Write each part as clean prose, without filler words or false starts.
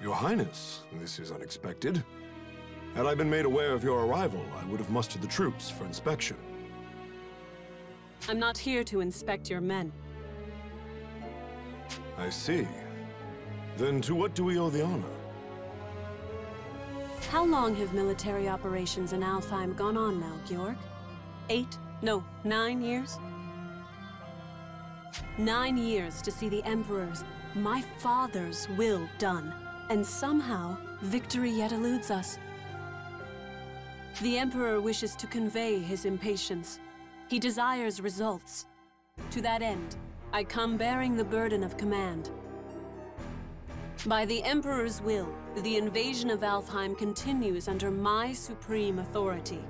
Your Highness, this is unexpected. Had I been made aware of your arrival, I would have mustered the troops for inspection. I'm not here to inspect your men. I see. Then to what do we owe the honor? How long have military operations in Alfheim gone on now, Georg? 9 years? 9 years to see the Emperor's, my father's, will done. And somehow, victory yet eludes us. The Emperor wishes to convey his impatience. He desires results. To that end, I come bearing the burden of command. By the Emperor's will, the invasion of Alfheim continues under my supreme authority.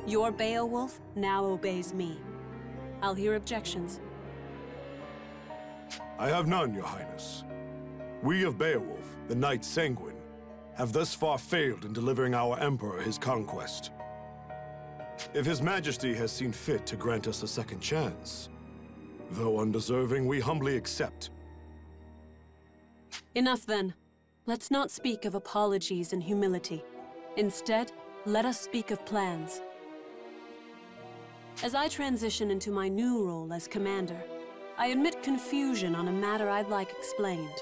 Your Beowulf now obeys me. I'll hear objections. I have none, Your Highness. We of Beowulf, the Knight Sanguine, have thus far failed in delivering our Emperor his conquest. If His Majesty has seen fit to grant us a second chance, though undeserving, we humbly accept. Enough then. Let's not speak of apologies and humility. Instead, let us speak of plans. As I transition into my new role as commander, I admit confusion on a matter I'd like explained.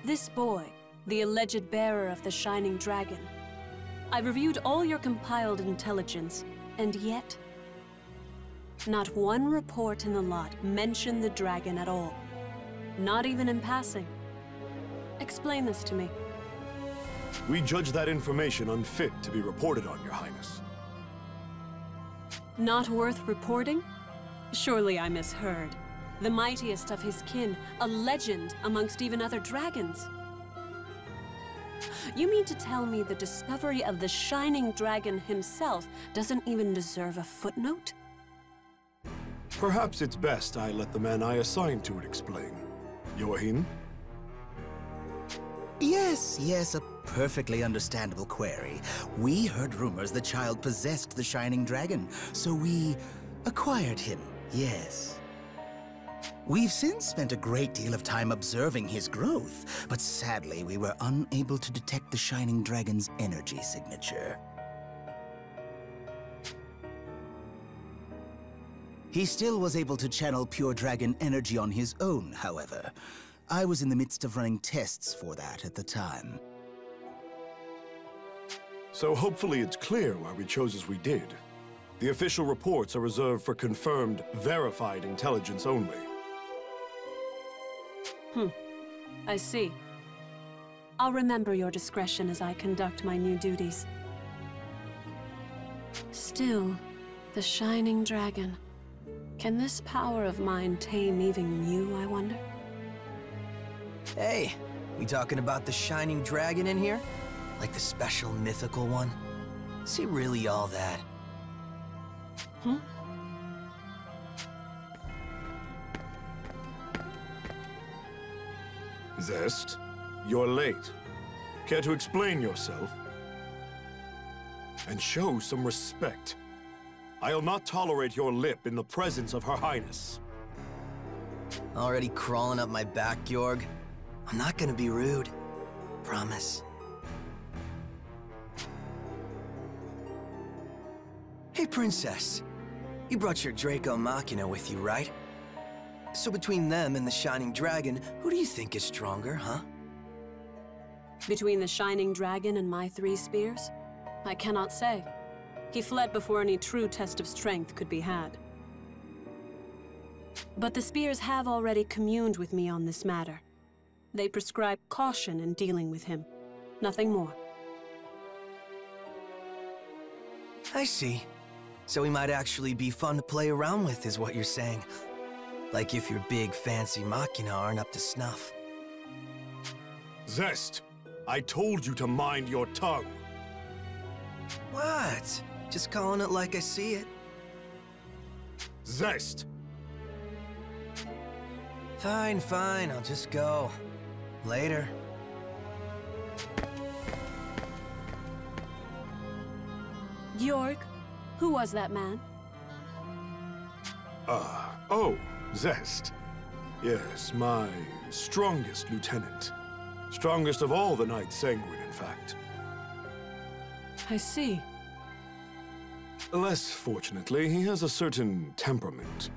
This boy, the alleged bearer of the Shining Dragon. I've reviewed all your compiled intelligence, and yet, not one report in the lot mentioned the dragon at all. Not even in passing. Explain this to me. We judge that information unfit to be reported on, Your Highness. Not worth reporting? Surely I misheard. The mightiest of his kin, a legend amongst even other dragons. You mean to tell me the discovery of the Shining Dragon himself doesn't even deserve a footnote? Perhaps it's best I let the man I assigned to it explain. Joachim? Yes, a perfectly understandable query. We heard rumors the child possessed the Shining Dragon, so we acquired him, yes. We've since spent a great deal of time observing his growth, but sadly we were unable to detect the Shining Dragon's energy signature. He still was able to channel pure dragon energy on his own, however. I was in the midst of running tests for that at the time. So hopefully it's clear why we chose as we did. The official reports are reserved for confirmed, verified intelligence only. I see. I'll remember your discretion as I conduct my new duties. Still, the Shining Dragon. Can this power of mine tame even you, I wonder? Hey, we talking about the Shining Dragon in here? Like the special mythical one? Is he really all that? Zest, you're late. Care to explain yourself? And show some respect. I'll not tolerate your lip in the presence of Her Highness. Already crawling up my back, Georg? I'm not gonna be rude. Promise. Hey, Princess. You brought your Draco Machina with you, right? So between them and the Shining Dragon, who do you think is stronger, huh? Between the Shining Dragon and my 3 spears? I cannot say. He fled before any true test of strength could be had. But the spears have already communed with me on this matter. They prescribe caution in dealing with him. Nothing more. I see. So he might actually be fun to play around with, is what you're saying. Like if your big fancy Machina aren't up to snuff. Zest, I told you to mind your tongue. What? Just calling it like I see it. Zest! Fine, fine, I'll just go. Later. Georg, who was that man? Oh, Zest. Yes, my strongest lieutenant. Strongest of all the Knights Sanguine, in fact. I see. Less fortunately, he has a certain temperament.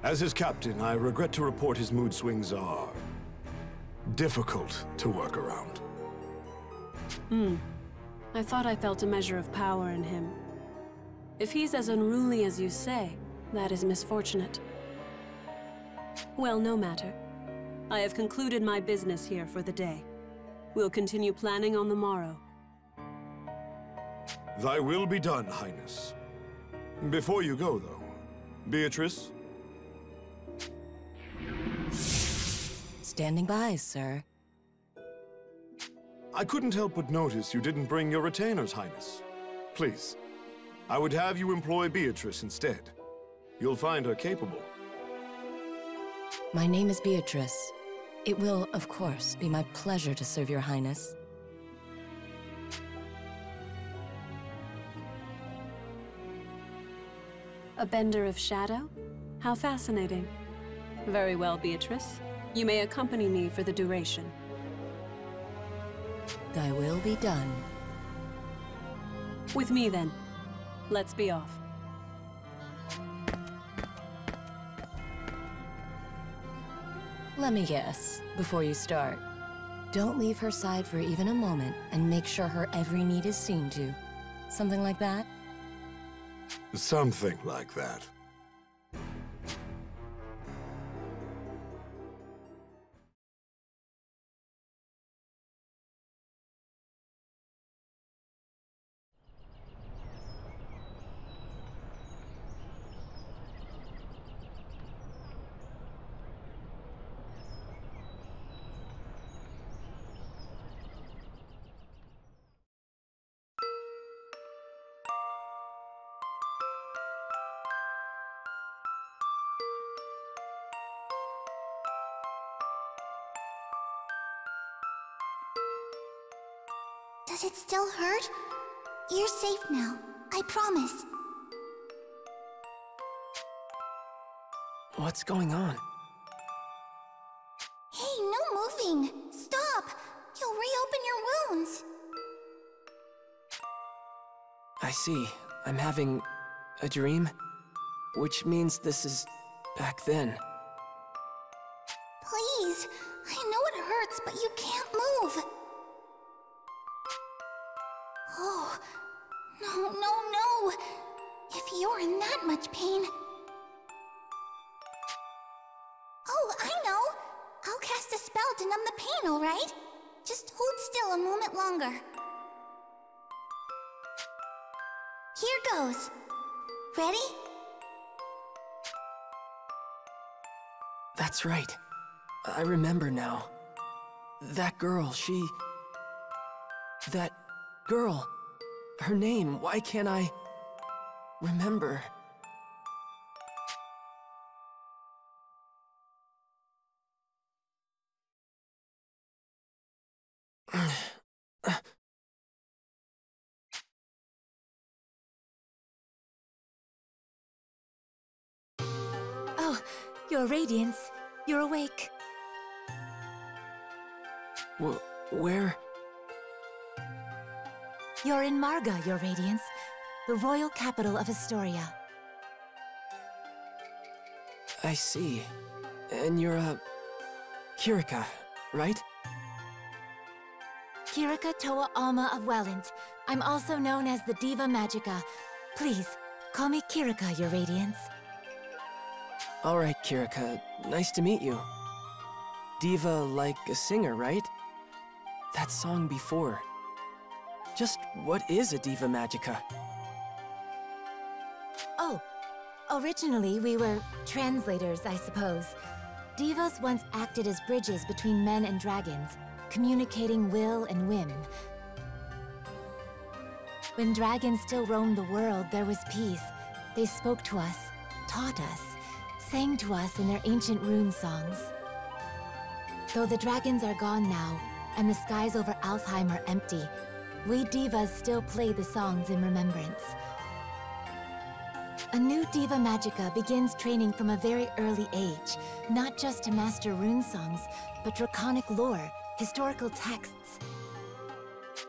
As his captain, I regret to report his mood swings are difficult to work around. I thought I felt a measure of power in him. If he's as unruly as you say, that is misfortunate. Well, no matter. I have concluded my business here for the day. We'll continue planning on the morrow. Thy will be done, Highness. Before you go, though, Beatrice? Standing by, sir. I couldn't help but notice you didn't bring your retainers, Highness. Please, I would have you employ Beatrice instead. You'll find her capable. My name is Beatrice. It will, of course, be my pleasure to serve your highness. A bender of shadow? How fascinating. Very well, Beatrice. You may accompany me for the duration. Thy will be done. With me, then. Let's be off. Let me guess, before you start. Don't leave her side for even a moment, and make sure her every need is seen to. Something like that? Something like that. Does it still hurt? You're safe now, I promise. What's going on? Hey, no moving! Stop! You'll reopen your wounds! I see. I'm having a dream, which means this is back then. Please! I know it hurts, but you can't move! Oh, no! If you're in that much pain... Oh, I know! I'll cast a spell to numb the pain, alright? Just hold still a moment longer. Here goes. Ready? That's right. I remember now. That girl, That girl. Her name, why can't I remember? Oh, Your Radiance. You're awake. Where? You're in Marga, Your Radiance, the royal capital of Astoria. I see. And you're Kirika, right? Kirika Toa Alma of Welland. I'm also known as the Diva Magica. Please, call me Kirika, Your Radiance. Alright, Kirika. Nice to meet you. Diva like a singer, right? That song before. Just what is a Diva Magica? Oh, originally we were translators, I suppose. Divas once acted as bridges between men and dragons, communicating will and whim. When dragons still roamed the world, there was peace. They spoke to us, taught us, sang to us in their ancient rune songs. Though the dragons are gone now, and the skies over Alfheim are empty, we divas still play the songs in remembrance. A new Diva Magica begins training from a very early age, not just to master rune songs, but draconic lore, historical texts.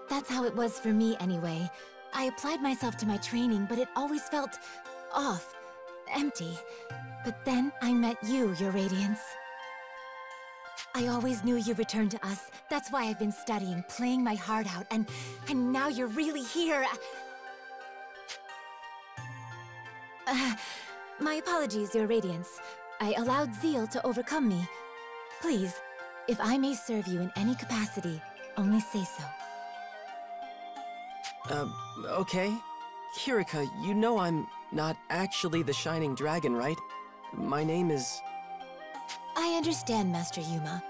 That's how it was for me anyway. I applied myself to my training, but it always felt off, empty. But then I met you, Your Radiance. I always knew you returned to us. That's why I've been studying, playing my heart out, and now you're really here. My apologies, Your Radiance. I allowed zeal to overcome me. Please, if I may serve you in any capacity, only say so. Okay. Kirika, you know I'm not actually the Shining Dragon, right? My name is... I understand, Master Yuma.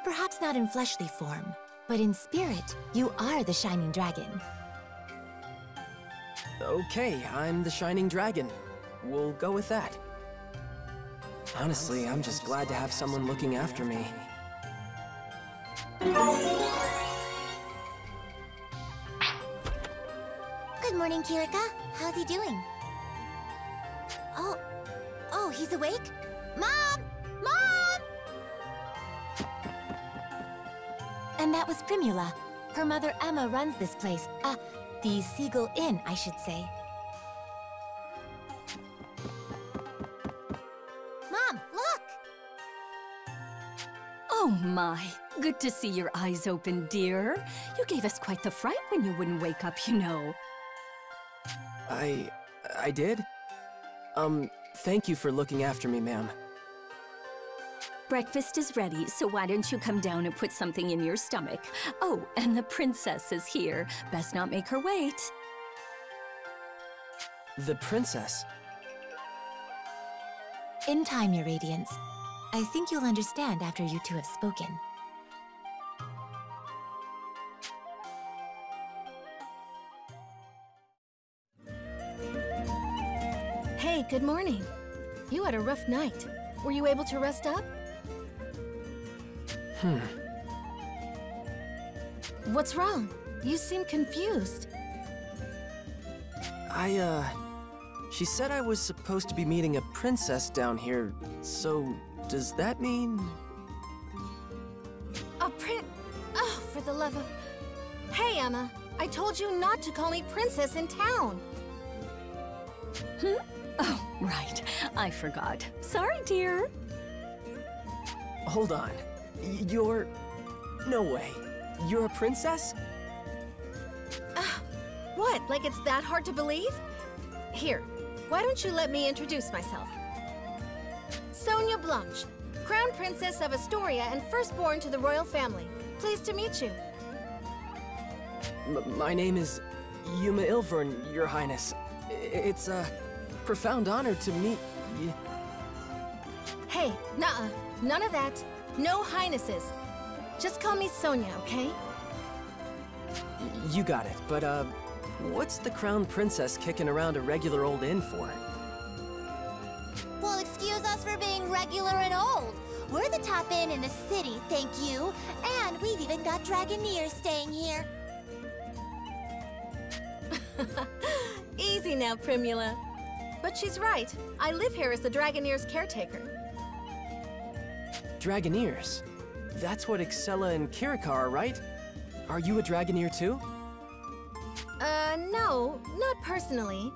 Perhaps not in fleshly form, but in spirit, you are the Shining Dragon. Okay, I'm the Shining Dragon. We'll go with that. Honestly, I'm just glad to have someone looking after me. Good morning, Kirika. How's he doing? Oh, he's awake? Mom! Mom! And that was Primula. Her mother Emma runs this place. The Seagull Inn, I should say. Mom, look! Oh my, good to see your eyes open, dear. You gave us quite the fright when you wouldn't wake up, you know. I did? Thank you for looking after me, ma'am. Breakfast is ready, so why don't you come down and put something in your stomach? Oh, and the princess is here. Best not make her wait. The princess? In time, Your Radiance. I think you'll understand after you two have spoken. Hey, good morning. You had a rough night. Were you able to rest up? What's wrong? You seem confused. She said I was supposed to be meeting a princess down here, so does that mean... Oh, for the love of... Hey, Emma, I told you not to call me princess in town. Oh, right. I forgot. Sorry, dear. Hold on. You're... No way. You're a princess? What, like it's that hard to believe? Here, why don't you let me introduce myself? Sonia Blanche, Crown Princess of Astoria and firstborn to the royal family. Pleased to meet you. My name is Yuma Ilvern, Your Highness. It's a profound honor to meet you. Hey, nuh-uh. None of that. No highnesses. Just call me Sonia, okay? You got it, but what's the Crown Princess kicking around a regular old inn for? Well, excuse us for being regular and old. We're the top inn in the city, thank you. And we've even got Dragoneers staying here. Easy now, Primula. But she's right. I live here as the Dragoneers' caretaker. Dragoneers? That's what Excella and Kirika are, right? Are you a Dragoneer too? No, not personally.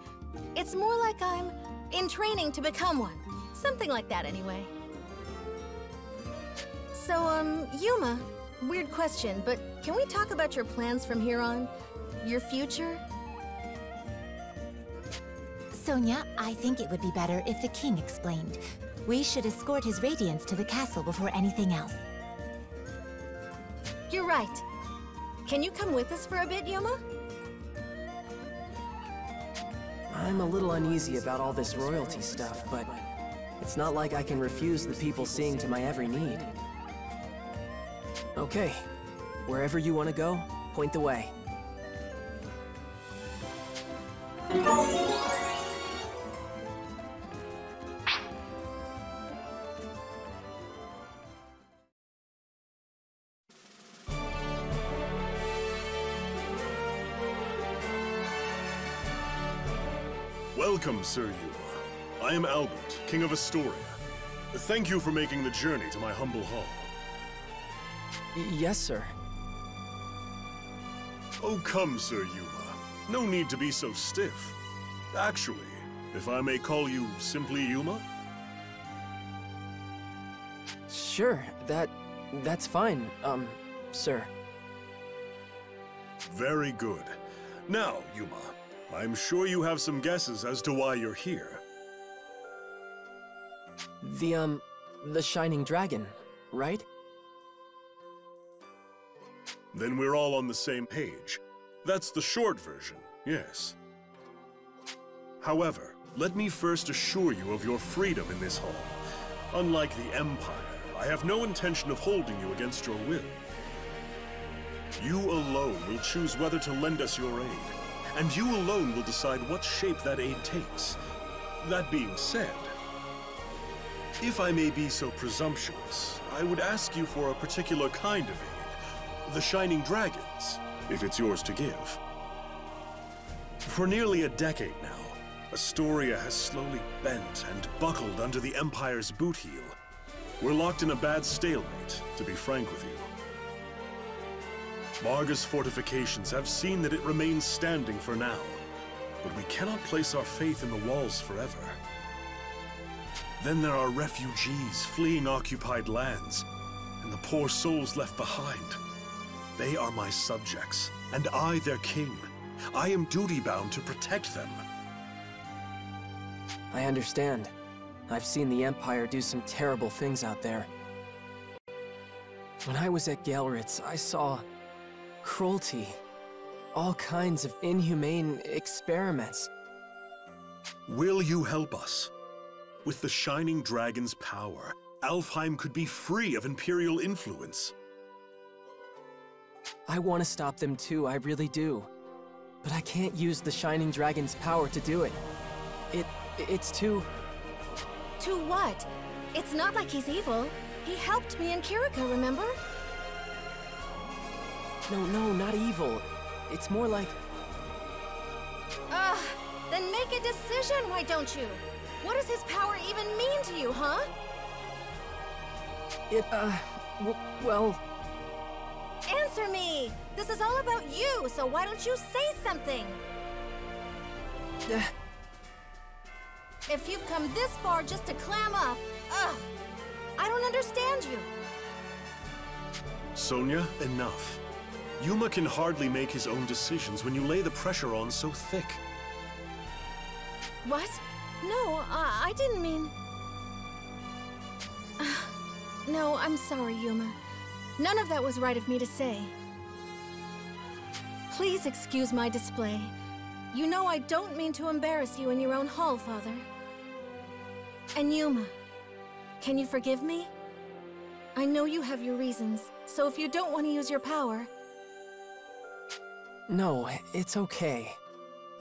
It's more like I'm in training to become one. Something like that, anyway. So, Yuma, weird question, but can we talk about your plans from here on? Your future? Sonia, I think it would be better if the king explained. We should escort his radiance to the castle before anything else. You're right. Can you come with us for a bit, Yuma? I'm a little uneasy about all this royalty stuff, but it's not like I can refuse the people seeing to my every need. Okay, wherever you want to go, point the way. Welcome, Sir Yuma. I am Albert, King of Astoria. Thank you for making the journey to my humble hall. Yes, sir. Oh, come, Sir Yuma. No need to be so stiff. Actually, if I may call you simply Yuma? Sure, that's fine, sir. Very good. Now, Yuma, I'm sure you have some guesses as to why you're here. The Shining Dragon, right? Then we're all on the same page. That's the short version, yes. However, let me first assure you of your freedom in this hall. Unlike the Empire, I have no intention of holding you against your will. You alone will choose whether to lend us your aid, and you alone will decide what shape that aid takes. That being said, if I may be so presumptuous, I would ask you for a particular kind of aid, the Shining Dragons, if it's yours to give. For nearly a decade now, Astoria has slowly bent and buckled under the Empire's boot heel. We're locked in a bad stalemate, to be frank with you. Marga's fortifications have seen that it remains standing for now, but we cannot place our faith in the walls forever. Then there are refugees fleeing occupied lands, and the poor souls left behind. They are my subjects, and I their king. I am duty-bound to protect them. I understand. I've seen the Empire do some terrible things out there. When I was at Galritz, I saw cruelty, all kinds of inhumane experiments. Will you help us? With the Shining Dragon's power, Alfheim could be free of Imperial influence. I want to stop them too, I really do. But I can't use the Shining Dragon's power to do it. It's too... To what? It's not like he's evil. He helped me and Kirika, remember? No, not evil. It's more like... Then make a decision, why don't you? What does his power even mean to you, huh? well... Answer me! This is all about you, so why don't you say something? If you've come this far just to clam up, I don't understand you. Sonia, enough. Yuma can hardly make his own decisions when you lay the pressure on so thick. What? No, I didn't mean... No, I'm sorry, Yuma. None of that was right of me to say. Please excuse my display. You know I don't mean to embarrass you in your own hall, Father. And Yuma, can you forgive me? I know you have your reasons, so if you don't want to use your power... No, it's okay.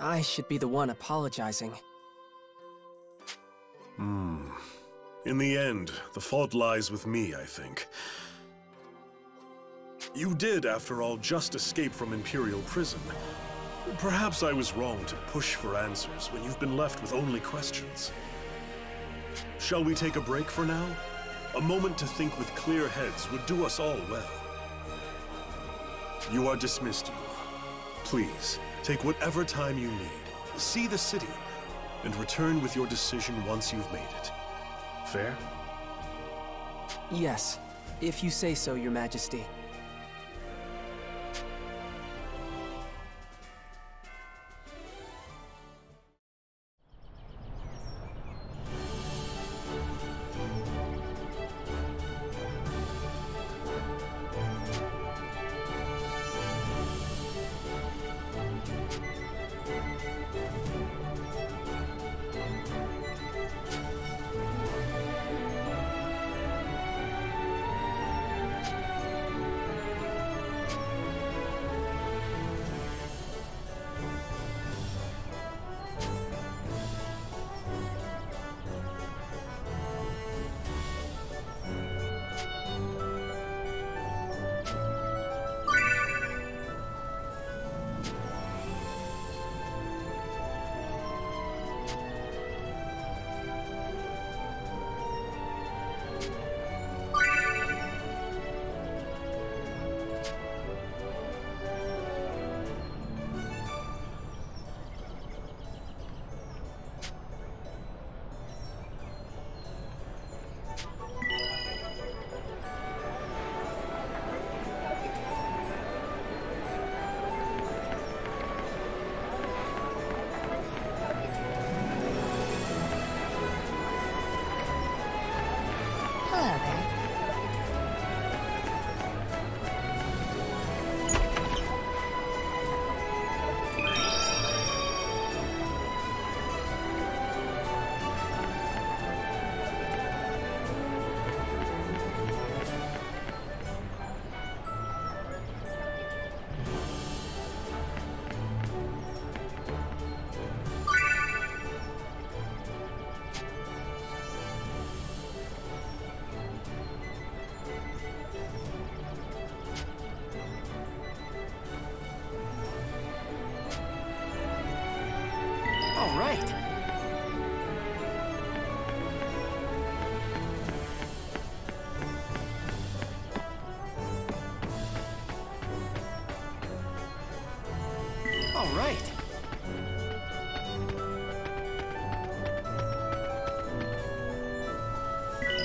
I should be the one apologizing. In the end, the fault lies with me, I think. You did, after all, just escape from Imperial prison. Perhaps I was wrong to push for answers when you've been left with only questions. Shall we take a break for now? A moment to think with clear heads would do us all well. You are dismissed, Yuma. Please, take whatever time you need. See the city, and return with your decision once you've made it. Fair? Yes, if you say so, Your Majesty. All right.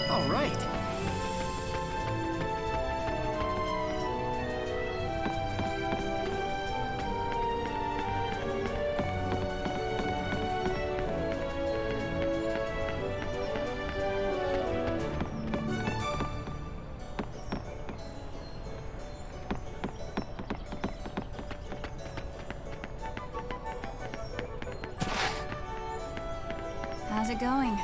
All right. How's it going?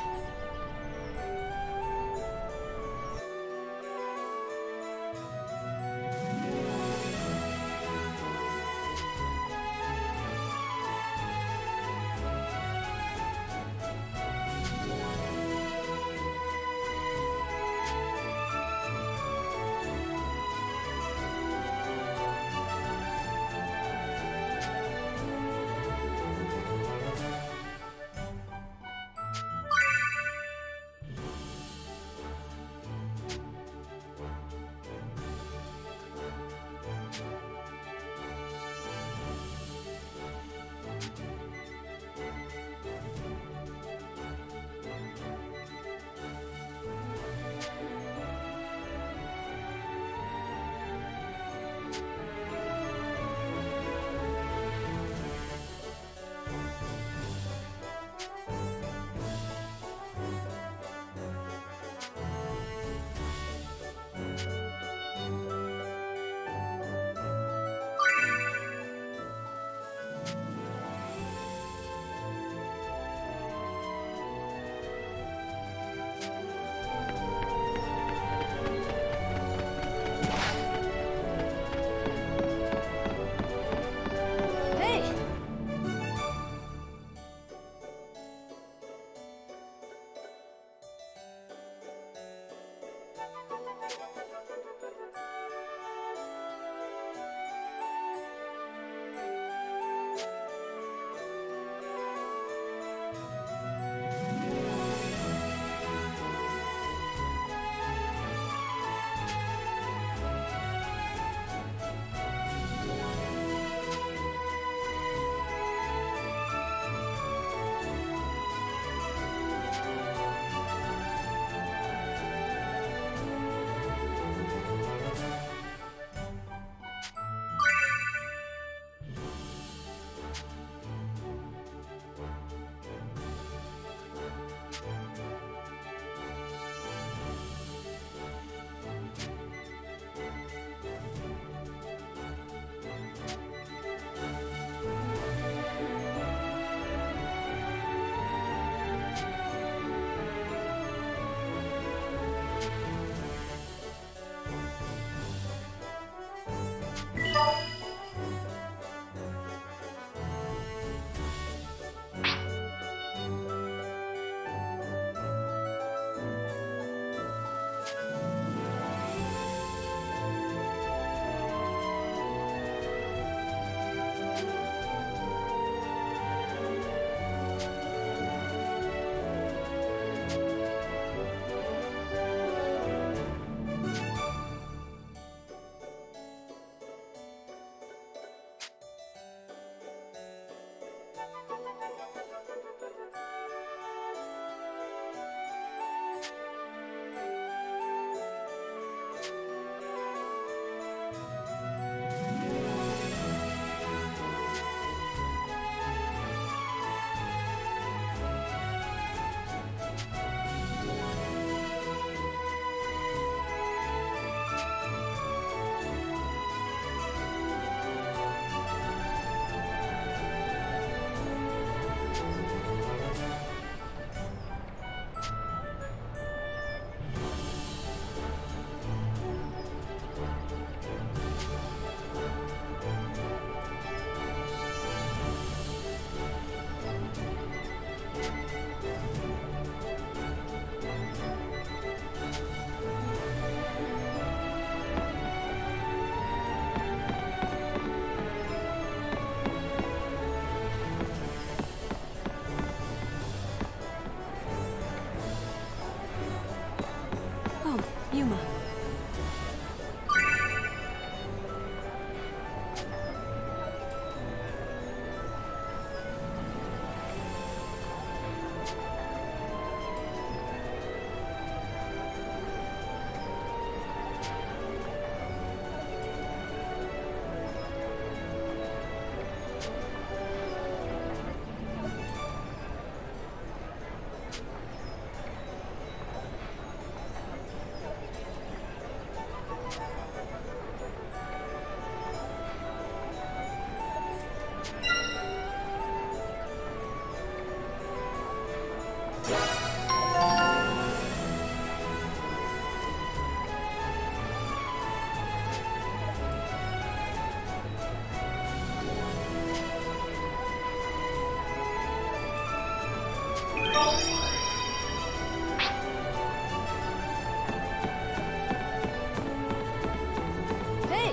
Hey!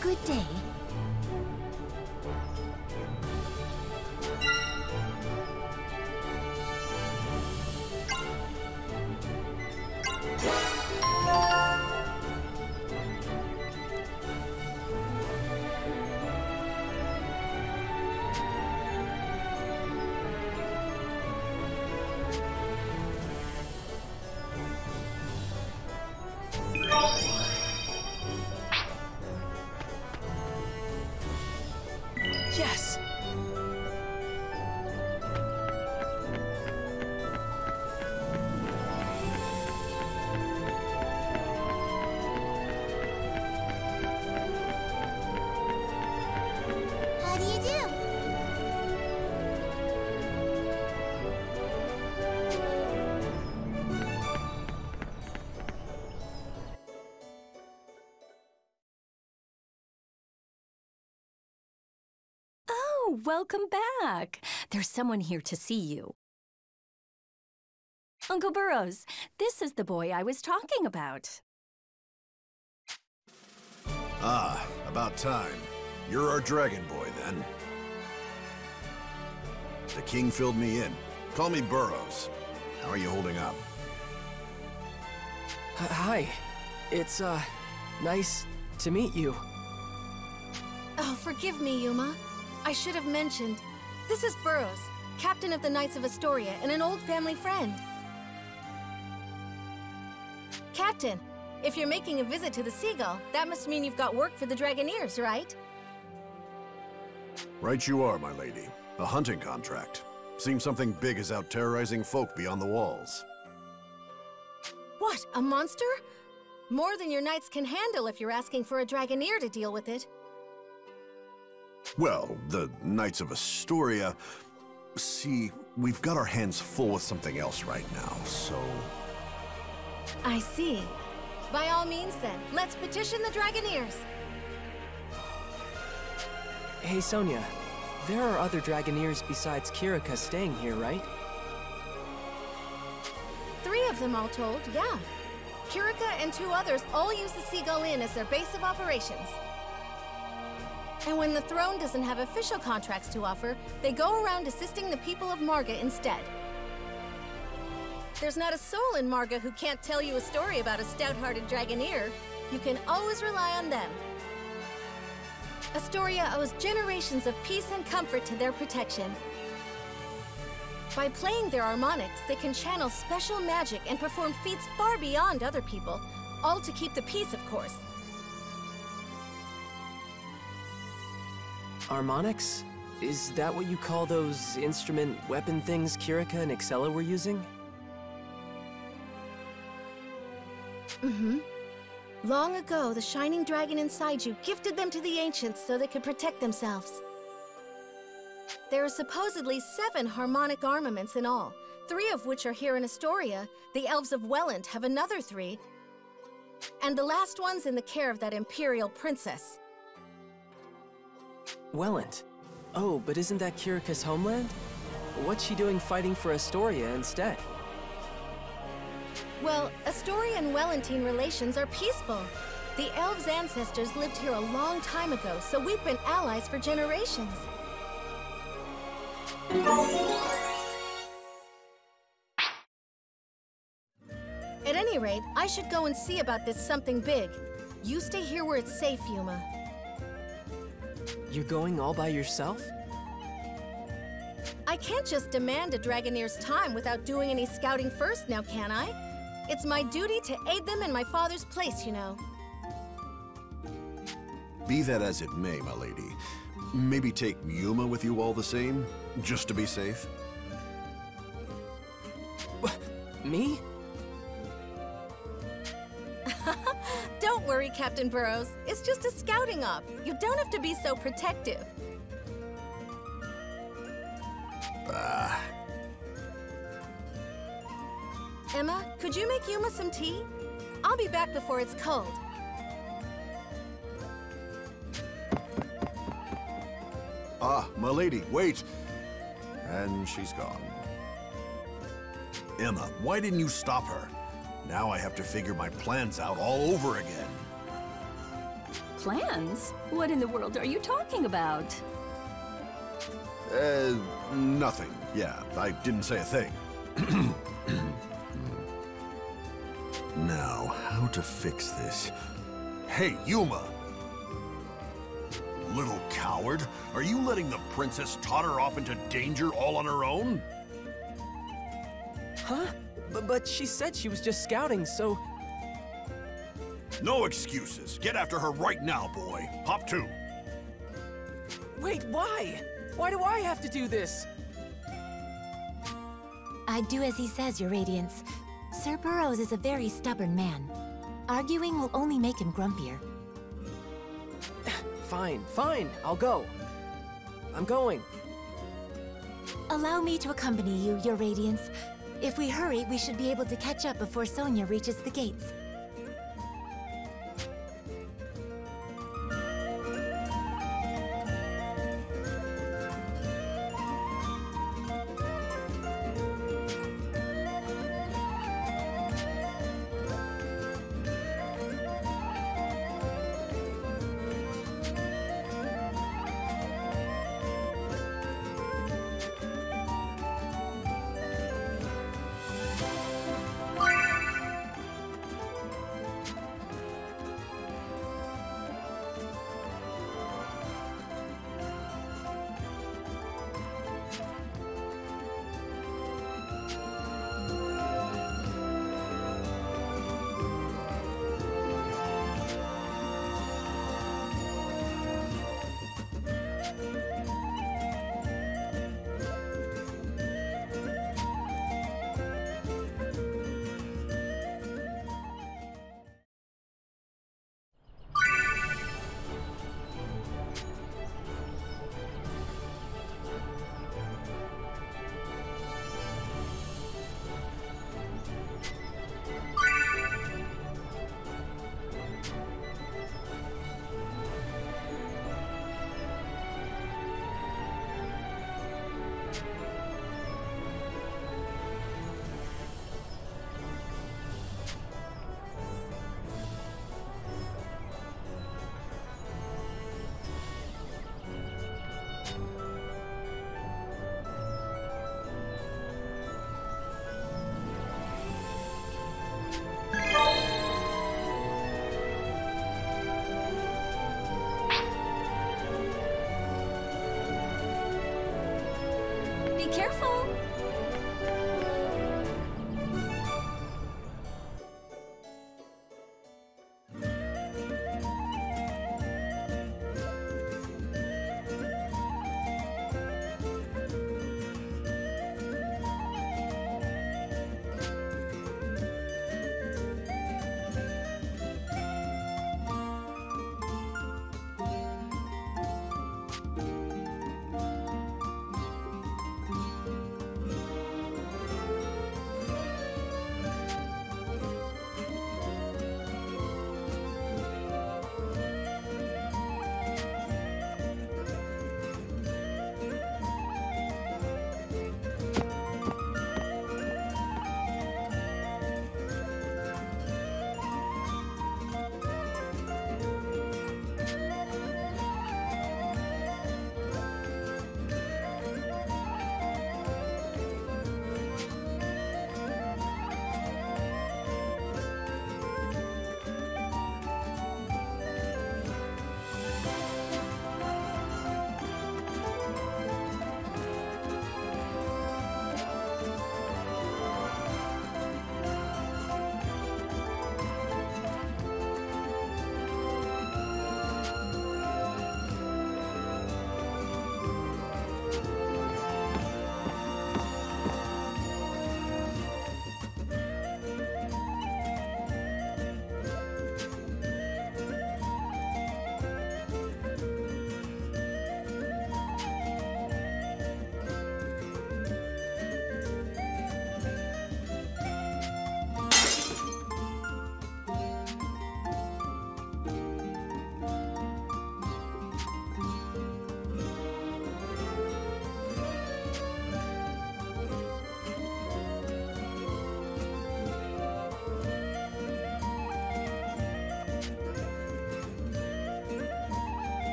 Good day. Yes! How do you do? Oh, welcome back. There's someone here to see you. Uncle Burroughs, this is the boy I was talking about. Ah, about time. You're our dragon boy, then. The king filled me in. Call me Burroughs. How are you holding up? Hi. It's, nice to meet you. Oh, forgive me, Yuma. I should have mentioned. This is Burroughs, captain of the Knights of Astoria and an old family friend. Captain, if you're making a visit to the Seagull, that must mean you've got work for the Dragoneers, right? Right you are, my lady. A hunting contract. Seems something big is out terrorizing folk beyond the walls. What, a monster? More than your knights can handle if you're asking for a Dragoneer to deal with it. Well, the Knights of Astoria... See, we've got our hands full with something else right now, so... I see. By all means, then, let's petition the Dragoneers. Hey, Sonia. There are other Dragoneers besides Kirika staying here, right? 3 of them all told, yeah. Kirika and 2 others all use the Seagull Inn as their base of operations. And when the throne doesn't have official contracts to offer, they go around assisting the people of Marga instead. There's not a soul in Marga who can't tell you a story about a stout-hearted Dragoneer. You can always rely on them. Astoria owes generations of peace and comfort to their protection. By playing their harmonics, they can channel special magic and perform feats far beyond other people, all to keep the peace, of course. Harmonics? Is that what you call those instrument weapon things Kirika and Excella were using? Mm-hmm. Long ago, the shining dragon inside you gifted them to the ancients so they could protect themselves. There are supposedly 7 harmonic armaments in all, 3 of which are here in Astoria. The elves of Welland have another 3, and the last one's in the care of that imperial princess. Welland. Oh, but isn't that Kirika's homeland? What's she doing fighting for Astoria instead? Well, Astoria and Wellentine relations are peaceful. The elves' ancestors lived here a long time ago, so we've been allies for generations. At any rate, I should go and see about this something big. You stay here where it's safe, Yuma. You're going all by yourself? I can't just demand a Dragoneer's time without doing any scouting first now, can I? It's my duty to aid them in my father's place, you know. Be that as it may, my lady. Maybe take Yuma with you all the same, just to be safe? Me? Don't worry, Captain Burroughs. It's just a scouting op. You don't have to be so protective. Emma, could you make Yuma some tea? I'll be back before it's cold. Ah, my lady, wait. And she's gone. Emma, why didn't you stop her? Now I have to figure my plans out all over again. Plans? What in the world are you talking about? Nothing. Yeah, I didn't say a thing. Now, how to fix this? Hey, Yuma! Little coward, are you letting the princess totter off into danger all on her own? Huh? But she said she was just scouting, so... No excuses. Get after her right now, boy. Hop to. Wait, why? Why do I have to do this? I'd do as he says, Your Radiance. Sir Burroughs is a very stubborn man. Arguing will only make him grumpier. Fine, I'll go. I'm going. Allow me to accompany you, Your Radiance. If we hurry, we should be able to catch up before Sonia reaches the gates.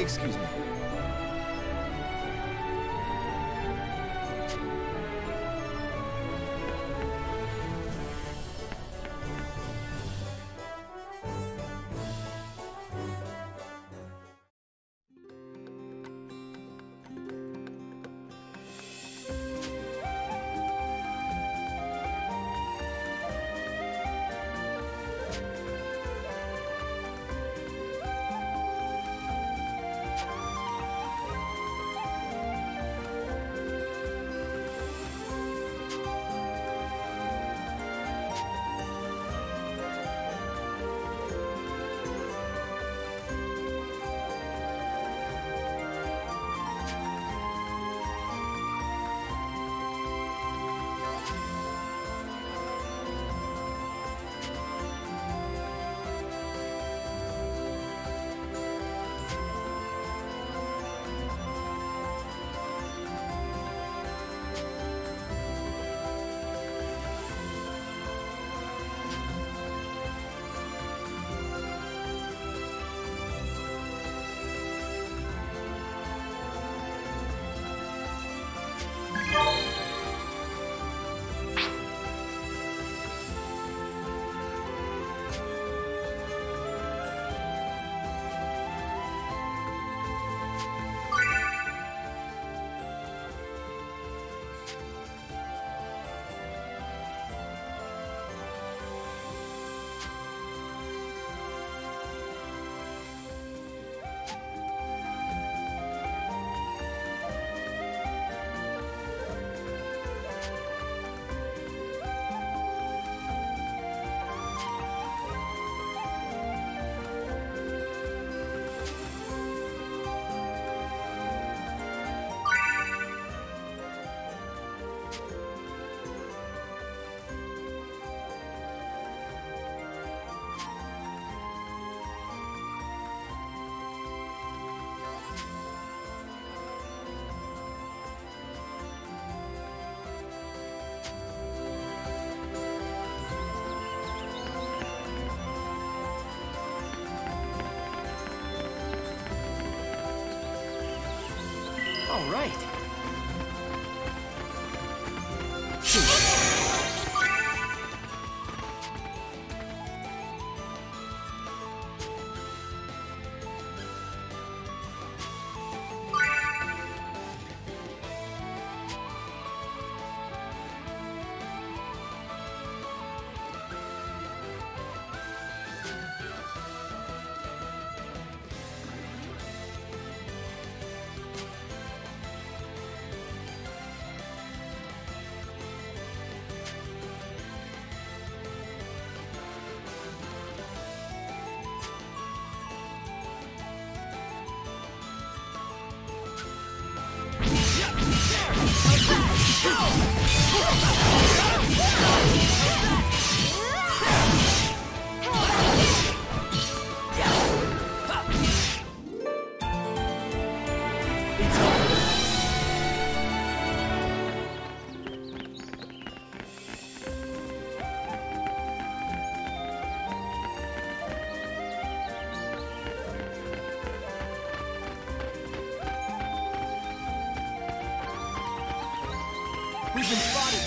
Excuse me. All right. We've been spotted!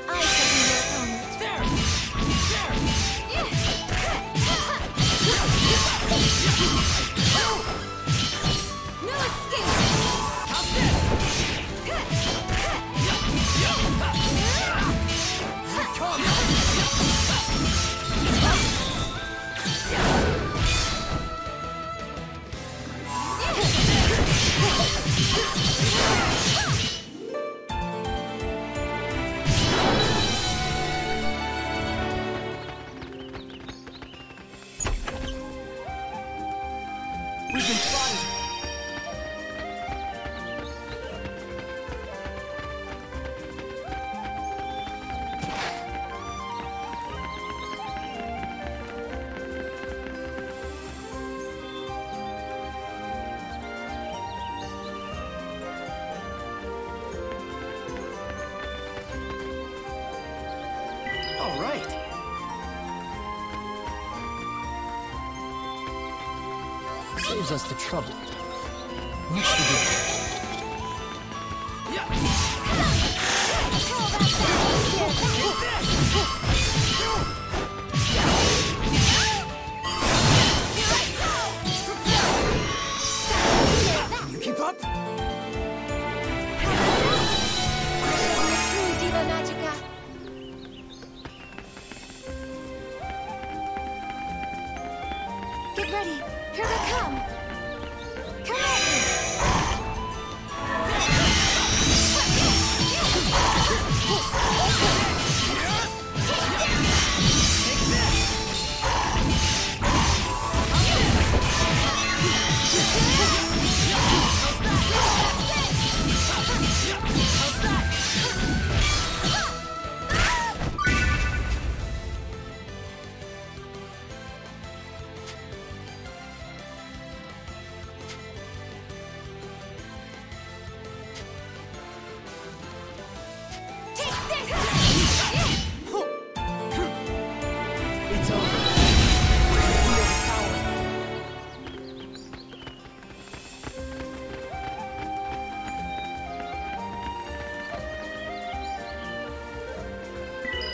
I second your opponent. There! No escape! How's this? We've been spotted! All right. Saves us the trouble. Let's begin. Can you keep up? Diva Magica. Get ready. Here they come. Come at me.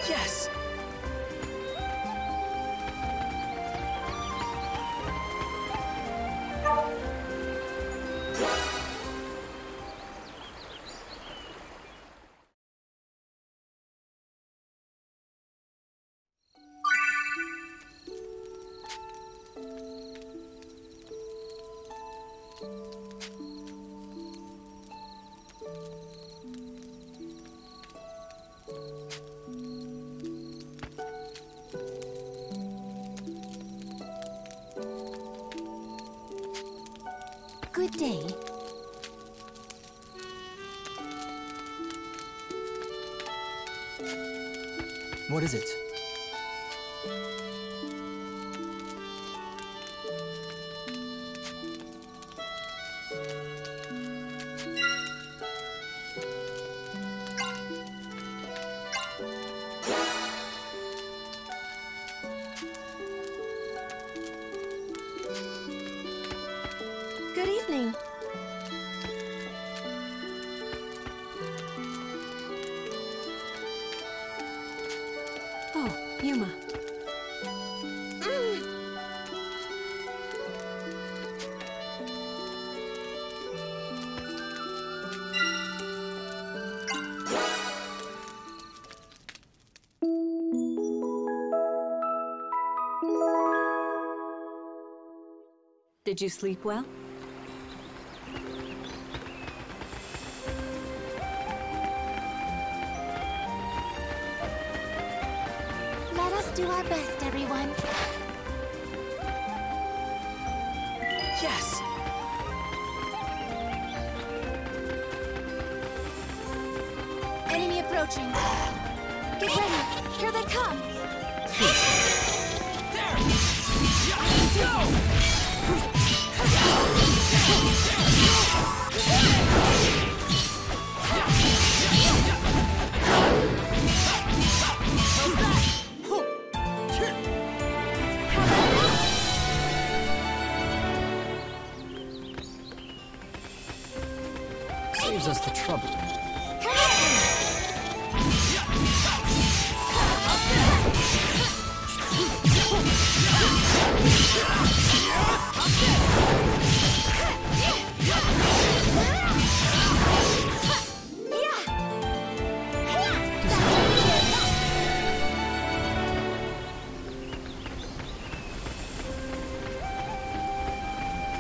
Yes! Good day. What is it? Good evening. Oh, Yuma. Did you sleep well? Let us do our best, everyone. Yes! Enemy approaching. Get ready. Here they come. Saves us the trouble.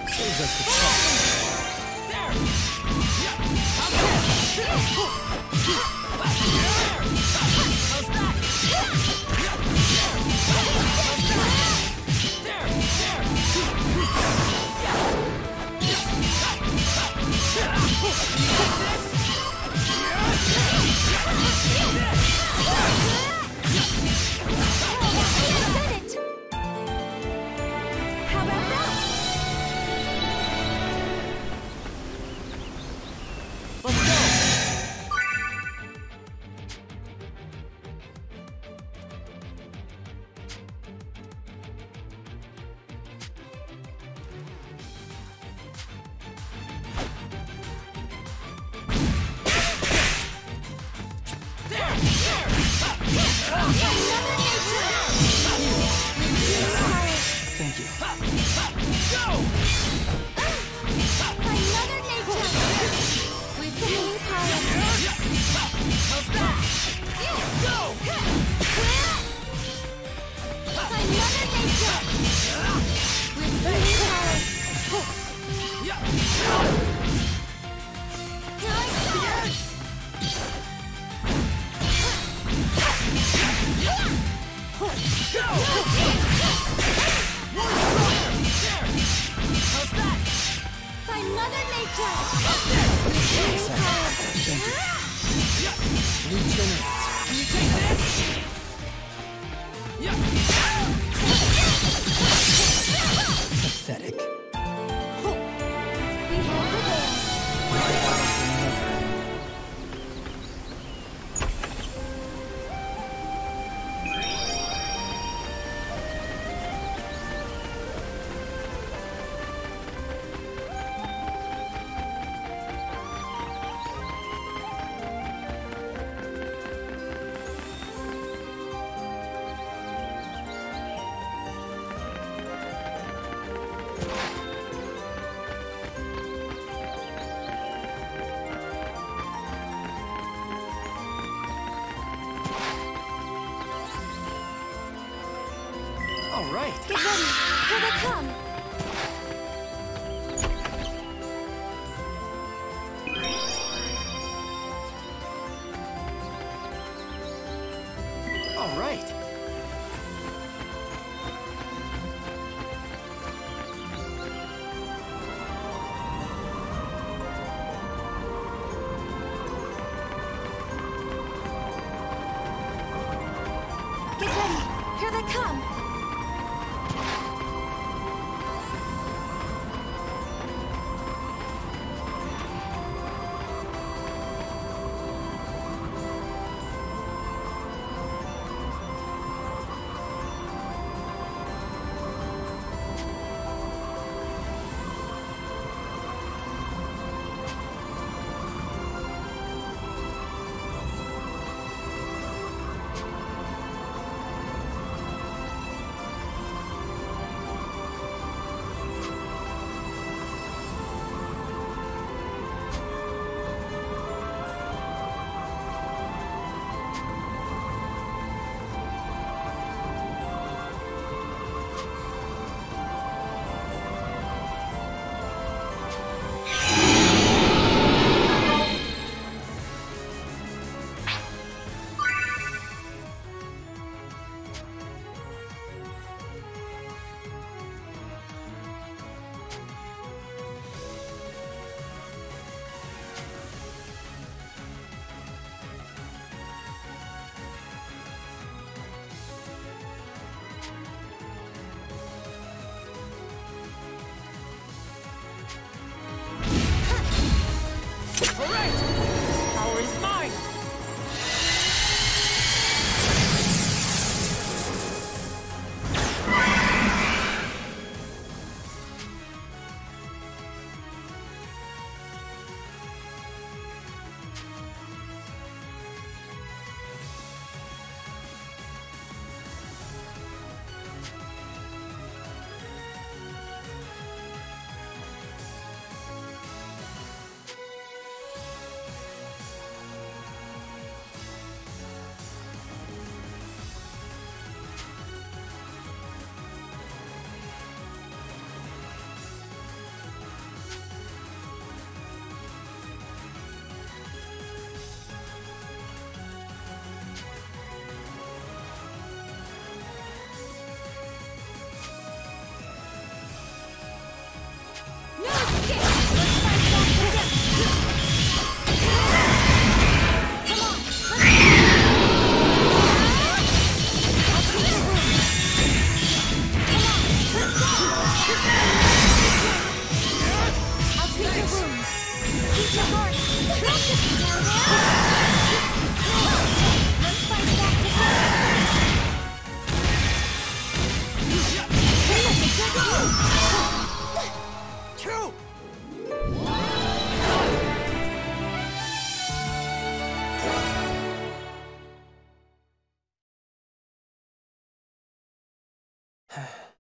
Saves us the trouble. How about that? By Mother Nature! Pathetic. We have the All right. Get ready! Here they come! All right. Get ready! Here they come!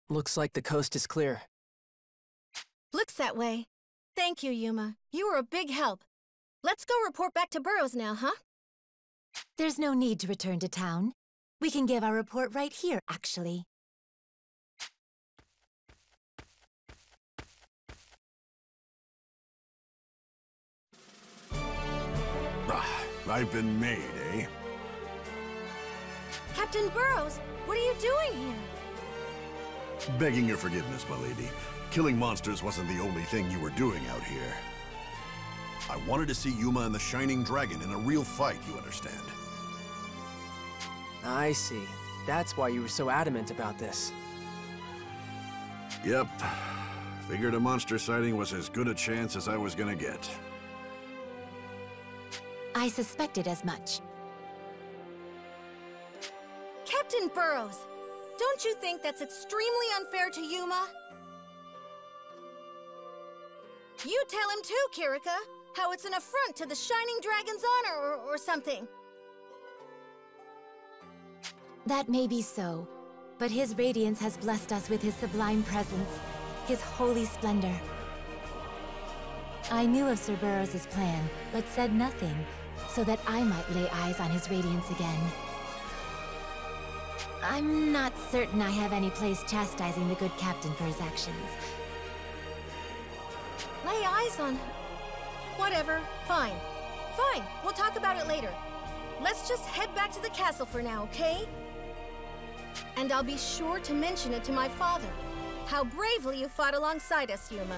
Looks like the coast is clear. Looks that way. Thank you, Yuma. You were a big help. Let's go report back to Burroughs now, huh? There's no need to return to town. We can give our report right here, actually. I've been made, eh? Captain Burroughs, what are you doing here? Begging your forgiveness, my lady. Killing monsters wasn't the only thing you were doing out here. I wanted to see Yuma and the Shining Dragon in a real fight, you understand? I see. That's why you were so adamant about this. Yep. Figured a monster sighting was as good a chance as I was gonna get. I suspected as much. Captain Burroughs, don't you think that's extremely unfair to Yuma? You tell him too, Kirika, how it's an affront to the Shining Dragon's honor or something. That may be so, but his radiance has blessed us with his sublime presence, his holy splendor. I knew of Sir Burroughs' plan, but said nothing, so that I might lay eyes on his radiance again. I'm not certain I have any place chastising the good captain for his actions. Lay eyes on... Whatever, fine. Fine, we'll talk about it later. Let's just head back to the castle for now, okay? And I'll be sure to mention it to my father. How bravely you fought alongside us, Yuma.